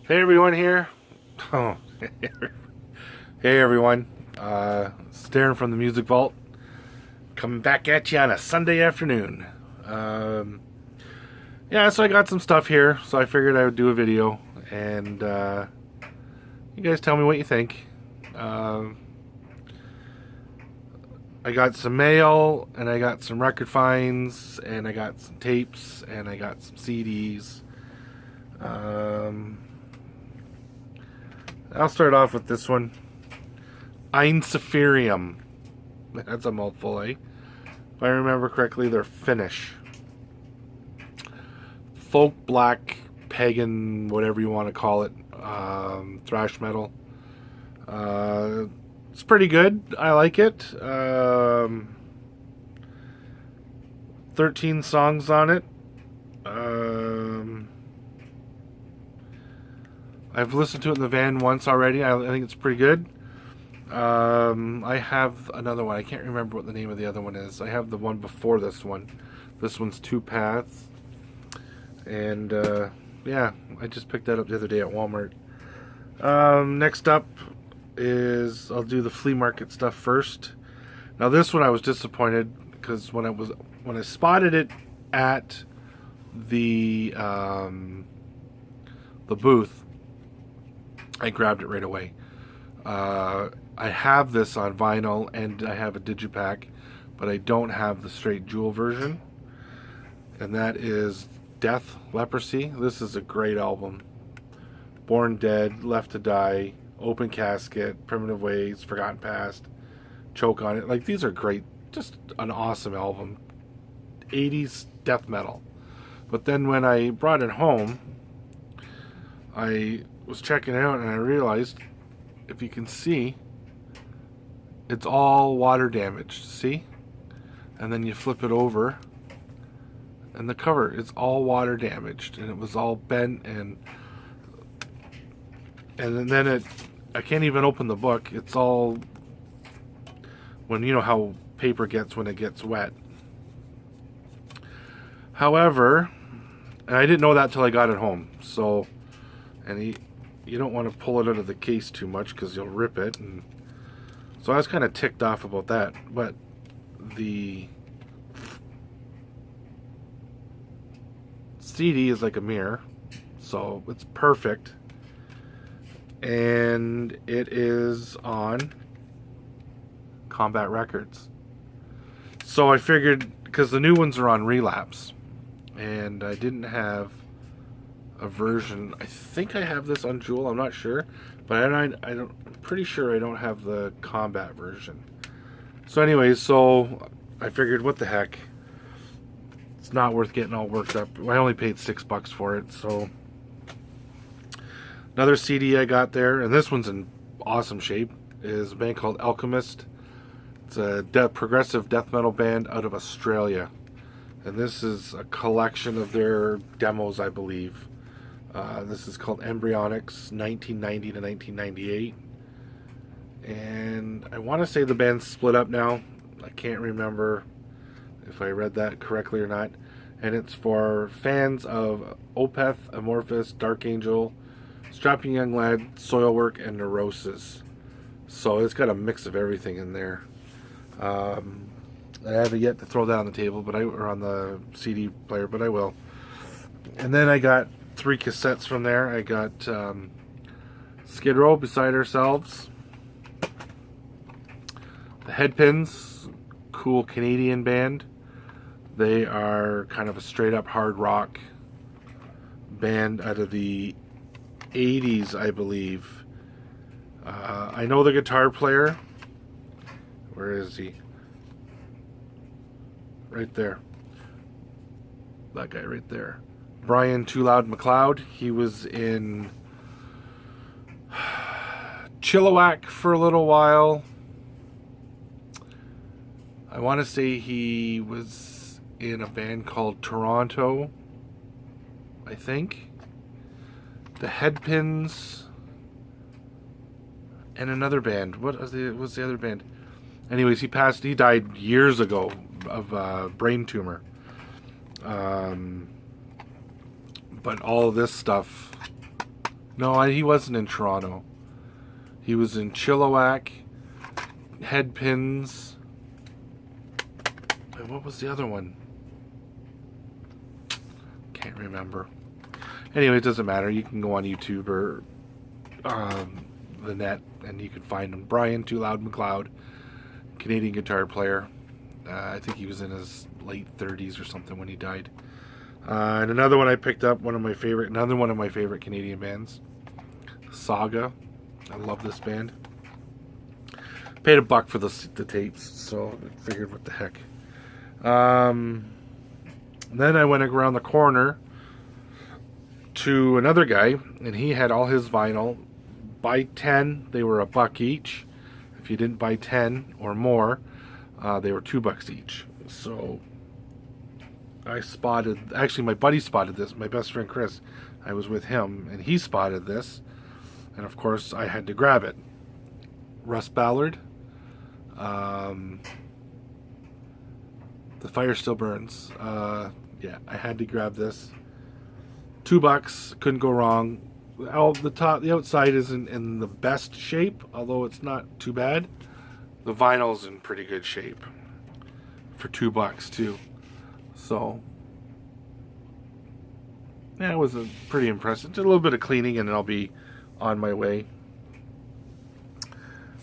Hey everyone here. Oh, hey everyone. Staring from the music vault. Coming back at you on a Sunday afternoon. Yeah, so I got some stuff here, so I figured I would do a video, and you guys tell me what you think. I got some mail, and I got some record finds, and I got some tapes, and I got some CDs. I'll start off with this one. Einsapherium. That's a mouthful, eh? If I remember correctly, they're Finnish. Folk, black, pagan, whatever you want to call it. Thrash metal. It's pretty good. I like it. 13 songs on it. I've listened to it in the van once already. I think it's pretty good. I have another one. I can't remember what the name of the other one is. I have the one before this one. This one's Two Paths. And, yeah, I just picked that up the other day at Walmart. Next up is, I'll do the flea market stuff first. Now this one I was disappointed because when I spotted it at the booth, I grabbed it right away. I have this on vinyl and I have a digipack, but I don't have the straight jewel version. And that is Death, Leprosy. This is a great album. Born Dead, Left to Die, Open Casket, Primitive Ways, Forgotten Past, Choke on It. Like, these are great. Just an awesome album. 80s death metal. But then when I brought it home, I was checking it out and I realized, if you can see, it's all water damaged. See? And then you flip it over and the cover is all water damaged and it was all bent and then I can't even open the book. It's all, when you know how paper gets when it gets wet. However, and I didn't know that till I got it home. So, and you don't want to pull it out of the case too much because you'll rip it. And so I was kind of ticked off about that. But the CD is like a mirror, so it's perfect. And it is on Combat Records. So I figured, because the new ones are on Relapse, and I didn't have a version. I think I have this on Jewel. I'm not sure, but I'm pretty sure I don't have the Combat version. So anyways, so I figured, what the heck? It's not worth getting all worked up. I only paid $6 for it. So another CD I got there, and this one's in awesome shape, is a band called Alchemist. It's a progressive death metal band out of Australia. And this is a collection of their demos, I believe. This is called Embryonics, 1990 to 1998. And I want to say the band's split up now. I can't remember if I read that correctly or not. And it's for fans of Opeth, Amorphous, Dark Angel, Strapping Young Lad, Soilwork, and Neurosis. So it's got a mix of everything in there. I haven't yet to throw that on the table, or on the CD player, but I will. And then I got 3 cassettes from there. I got Skid Row, Beside Ourselves, the Headpins, cool Canadian band. They are kind of a straight up hard rock band out of the 80s, I believe. I know the guitar player. Where is he? Right there. That guy right there. Brian Too Loud McLeod. He was in Chilliwack for a little while. I want to say he was in a band called Toronto, I think. The Headpins. And another band. What was the other band? Anyways, he died years ago of a brain tumor. But all of this stuff No, he wasn't in Toronto. He was in Chilliwack, Headpins. And what was the other one? Can't remember. Anyway, it doesn't matter. You can go on YouTube or the net, and you can find him. Brian Too Loud McLeod, Canadian guitar player. I think he was in his late 30s or something when he died. And another one I picked up, another one of my favorite Canadian bands, Saga. I love this band. Paid $1 for the tapes, so I figured, what the heck. Then I went around the corner to another guy, and he had all his vinyl. Buy 10, they were $1 each. If you didn't buy 10 or more, they were $2 each. So actually my buddy spotted this, my best friend Chris. I was with him, and he spotted this, and of course I had to grab it. Russ Ballard, The Fire Still Burns. Yeah, I had to grab this. $2, couldn't go wrong. The outside isn't in the best shape, although it's not too bad. The vinyl's in pretty good shape for $2 too. So yeah, it was pretty impressive. Just a little bit of cleaning, and I'll be on my way.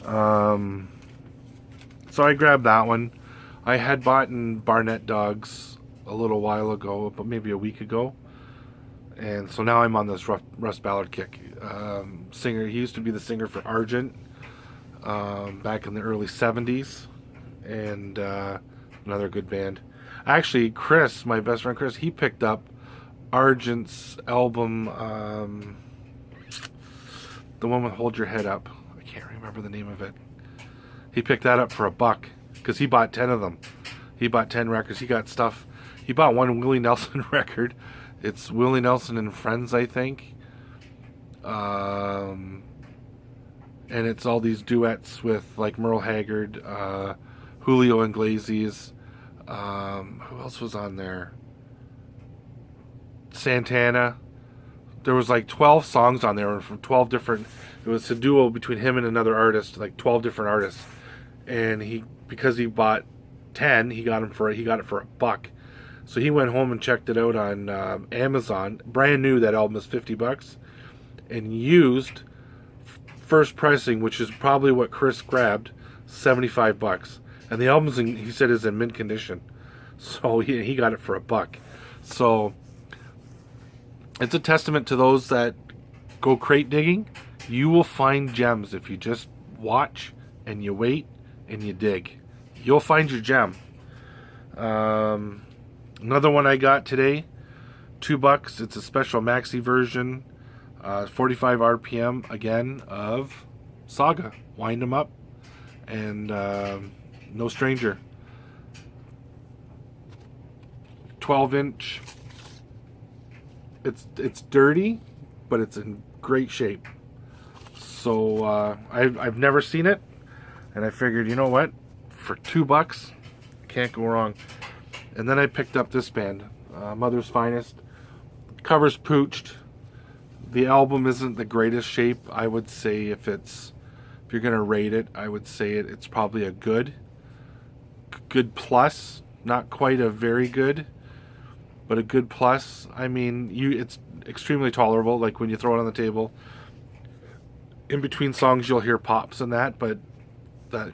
So I grabbed that one. I had bought in Barnett Dogs a little while ago, but maybe a week ago. And so now I'm on this Russ Ballard kick. Singer, he used to be the singer for Argent back in the early 70s. And another good band. Actually, Chris, my best friend Chris, he picked up Argent's album, the one with Hold Your Head Up. I can't remember the name of it. He picked that up for $1 because he bought 10 of them. He bought 10 records. He got stuff. He bought one Willie Nelson record. It's Willie Nelson and Friends, I think. And it's all these duets with like Merle Haggard, Julio Iglesias. Who else was on there? Santana. There was like 12 songs on there from 12 different. It was a duo between him and another artist, like 12 different artists. And because he bought 10, he got it for $1. So he went home and checked it out on Amazon. Brand new, that album is $50, and used first pricing, which is probably what Chris grabbed, $75. And the album's he said is in mint condition, so he got it for $1. So it's a testament to those that go crate digging. You will find gems if you just watch and you wait and you dig. You'll find your gem. Another one I got today, $2. It's a special maxi version, 45 RPM again of Saga. Wind 'em Up, and No Stranger. 12-inch. It's dirty, but it's in great shape. So I've never seen it, and I figured, you know what, for $2, can't go wrong. And then I picked up this band, Mother's Finest. Cover's pooched. The album isn't the greatest shape. I would say if you're gonna rate it, I would say it's probably a good plus. Not quite a very good, but a good plus. I mean, it's extremely tolerable. Like when you throw it on the table, in between songs you'll hear pops and that, but that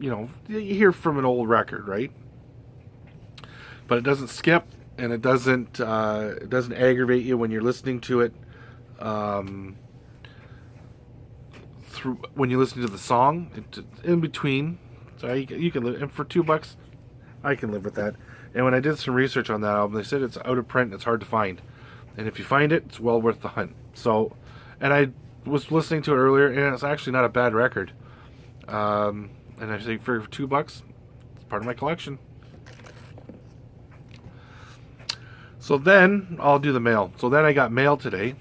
you hear from an old record, right? But it doesn't skip, and it doesn't aggravate you when you're listening to it. When you listen to the song, in between, so you can live. And for $2, I can live with that. And when I did some research on that album, they said it's out of print, it's hard to find, and if you find it, it's well worth the hunt. So, and I was listening to it earlier, and it's actually not a bad record. And I say for $2, it's part of my collection. So then I'll do the mail. So then I got mail today,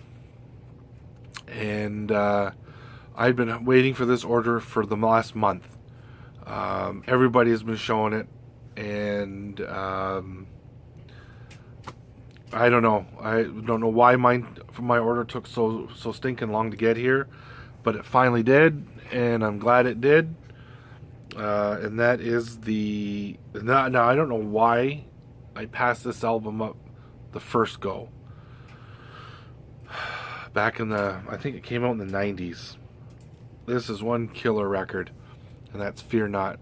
and I've been waiting for this order for the last month. Everybody has been showing it, and I don't know. I don't know why my order took so stinking long to get here, but it finally did, and I'm glad it did. And that is the now I don't know why I passed this album up the first go. Back in I think it came out in the 90s. This is one killer record, and that's Fear Not.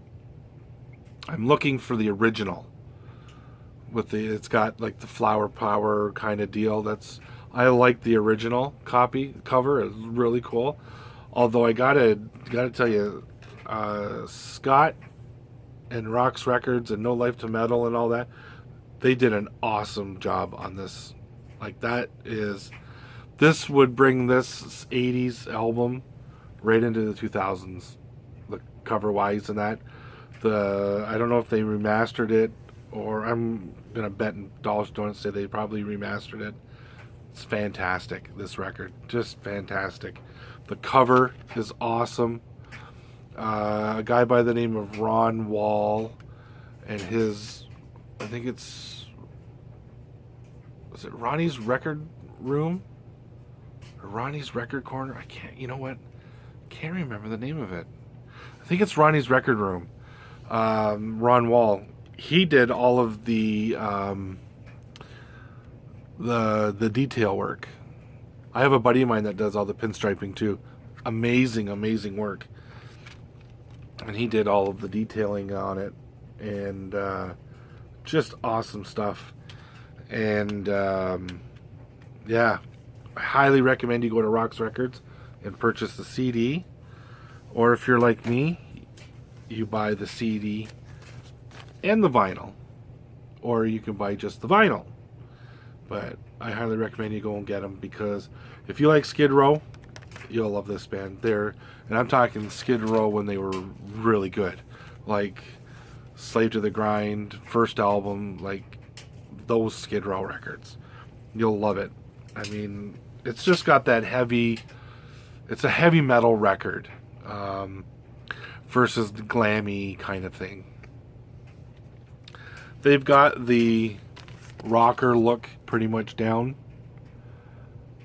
I'm looking for the original. It's got like the flower power kind of deal. I like the original cover. It's really cool. Although I gotta tell you, Scott and Rock's Records and No Life to Metal and all that, they did an awesome job on this. Like this would bring this 80s album right into the 2000s, the cover wise and that. I don't know if they remastered it, or I'm gonna bet in dollars to say they probably remastered it. It's fantastic, this record, just fantastic. The cover is awesome. A guy by the name of Ron Wall and I think is it Ronnie's Record Room? Or Ronnie's Record Corner? You know what? Can't remember the name of it. I think it's Ronnie's Record Room. Ron Wall. He did all of the detail work. I have a buddy of mine that does all the pinstriping too. Amazing work. And he did all of the detailing on it, and just awesome stuff. And yeah, I highly recommend you go to Rock's Records and purchase the CD, or if you're like me, you buy the CD and the vinyl, or you can buy just the vinyl. But I highly recommend you go and get them, because if you like Skid Row, you'll love this band. And I'm talking Skid Row when they were really good, like Slave to the Grind, first album, like those Skid Row records. You'll love it. I mean, it's just got that it's a heavy metal record versus the glammy kind of thing. They've got the rocker look pretty much down,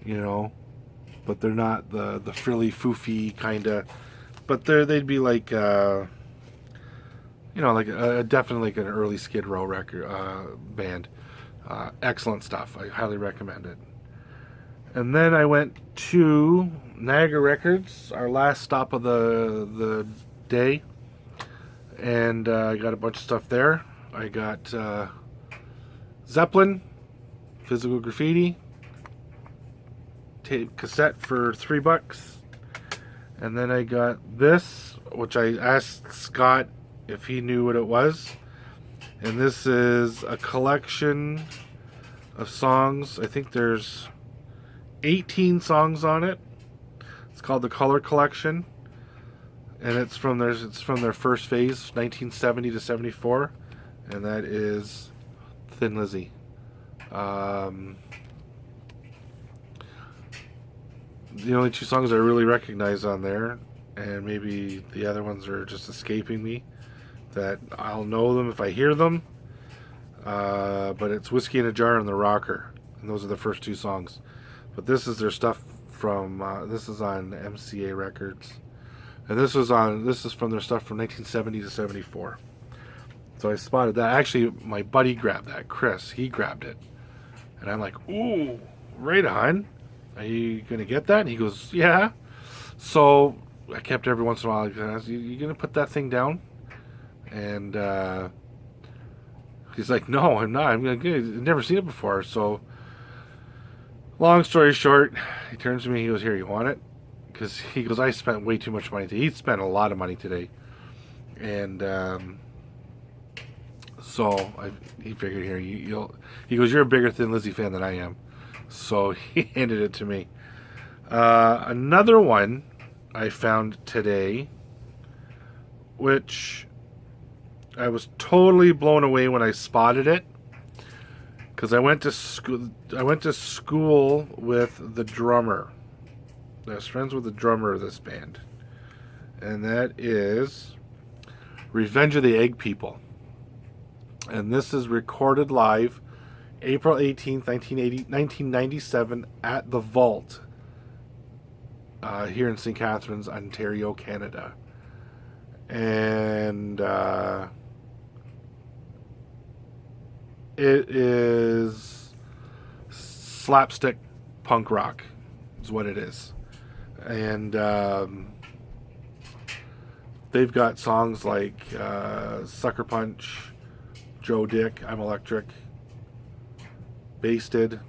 but they're not the frilly foofy kind of, but they'd be like like definitely like an early Skid Row record band. Excellent stuff. I highly recommend it. And then I went to Niagara Records, our last stop of the day, and I got a bunch of stuff there. I got Zeppelin, Physical Graffiti, tape cassette for $3, and then I got this, which I asked Scott if he knew what it was, and this is a collection of songs. I think there's 18 songs on it. It's called the Color Collection, and it's from their first phase, 1970 to 74, and that is Thin Lizzy. The only two songs I really recognize on there, and maybe the other ones are just escaping me, that I'll know them if I hear them, but it's Whiskey in a Jar and The Rocker, and those are the first two songs. But this is their stuff from this is on MCA Records, and this is from their stuff from 1970 to 74. So I spotted that. Actually, my buddy grabbed that. Chris, he grabbed it, and I'm like, ooh, right on. Are you gonna get that? And he goes, yeah. So I kept every once in a while. You gonna put that thing down? And he's like, no, I'm not. I've never seen it before. So long story short, he turns to me. He goes, here, you want it? Because he goes, I spent way too much money today. He spent a lot of money today, and so he figured, here, he goes, you're a bigger Thin Lizzy fan than I am. So he handed it to me. Another one I found today, which I was totally blown away when I spotted it, because I went to school with the drummer. I was friends with the drummer of this band, and that is Revenge of the Egg People. And this is recorded live April 18th, 1997 at the Vault here in St. Catharines, Ontario, Canada. And it is slapstick punk rock is what it is. And they've got songs like Sucker Punch, Joe Dick, I'm Electric, Basted,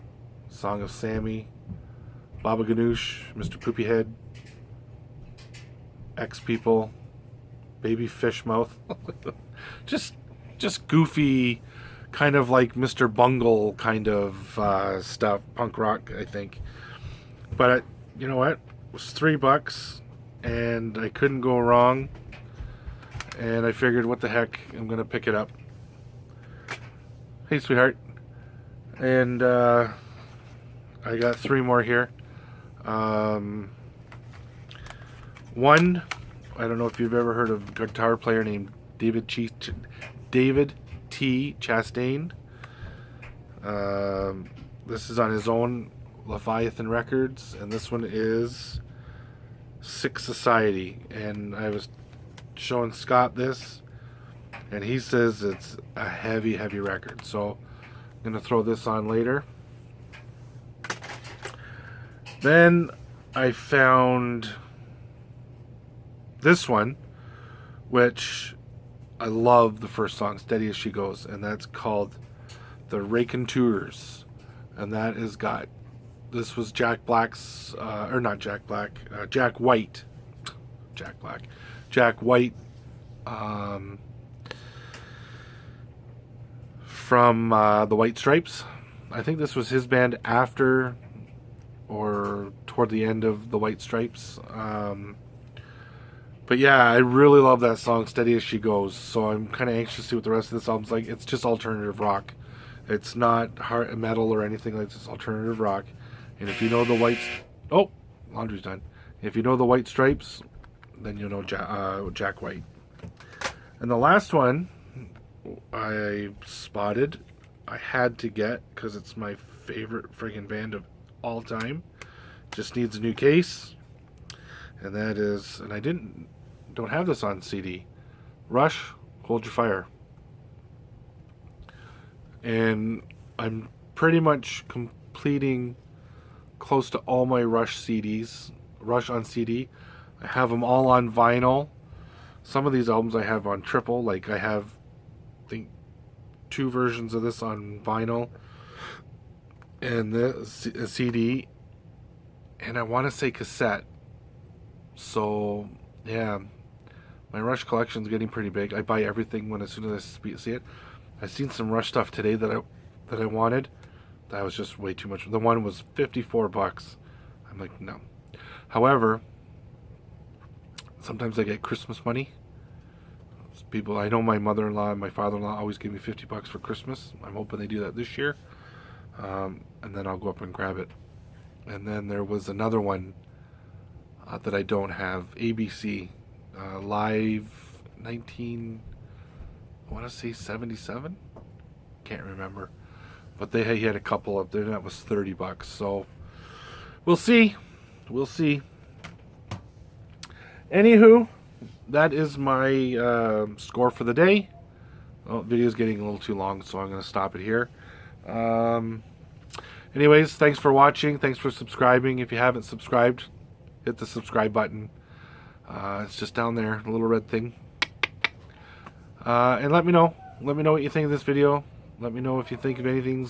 Song of Sammy, Baba Ganoush, Mr. Poopy Head, X People, Baby Fish Mouth. just goofy, kind of like Mr. Bungle kind of stuff, punk rock, I think. But you know what? It was $3, and I couldn't go wrong. And I figured, what the heck, I'm gonna pick it up. Hey, sweetheart. And I got 3 more here. One, I don't know if you've ever heard of a guitar player named David T. Chastain. This is on his own Leviathan Records, and this one is Sick Society. And I was showing Scott this, and he says it's a heavy record. So I'm gonna throw this on later. Then I found this one, which I love the first song, Steady As She Goes, and that's called The Raconteurs. And that is got, this was Jack Black's, or not Jack Black, Jack White. Jack White from the White Stripes. I think this was his band after or toward the end of the White Stripes. But yeah, I really love that song, Steady As She Goes. So I'm kind of anxious to see what the rest of this album's like. It's just alternative rock. It's not hard metal or anything like this. It's alternative rock. And if you know the White... Oh, laundry's done. If you know the White Stripes, then you'll know Jack White. And the last one I spotted, I had to get, because it's my favorite friggin' band of all time. Just needs a new case. And that is... And I don't have this on CD. Rush, Hold Your Fire. And I'm pretty much completing close to all my Rush CDs. Rush on CD. I have them all on vinyl. Some of these albums I have on triple. Like I have, I think, 2 versions of this on vinyl. And the CD. And I want to say cassette. So, yeah. My Rush collection's getting pretty big. I buy everything as soon as I see it. I've seen some Rush stuff today that I wanted. That was just way too much. The one was $54. I'm like, no. However, sometimes I get Christmas money. People, I know my mother-in-law and my father-in-law always give me $50 for Christmas. I'm hoping they do that this year. And then I'll go up and grab it. And then there was another one that I don't have. ABC Live 19, I want to say 77. Can't remember, but he had a couple up there, and that was $30. So we'll see. Anywho, that is my score for the day. Oh, the video's getting a little too long, so I'm going to stop it here. Anyways, thanks for watching. Thanks for subscribing. If you haven't subscribed, hit the subscribe button. It's just down there, a little red thing. And let me know. Let me know what you think of this video. Let me know if you think of anything,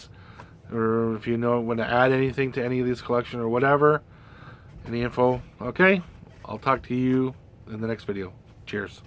or if you know want to add anything to any of these collection or whatever. Any info. Okay? I'll talk to you in the next video. Cheers.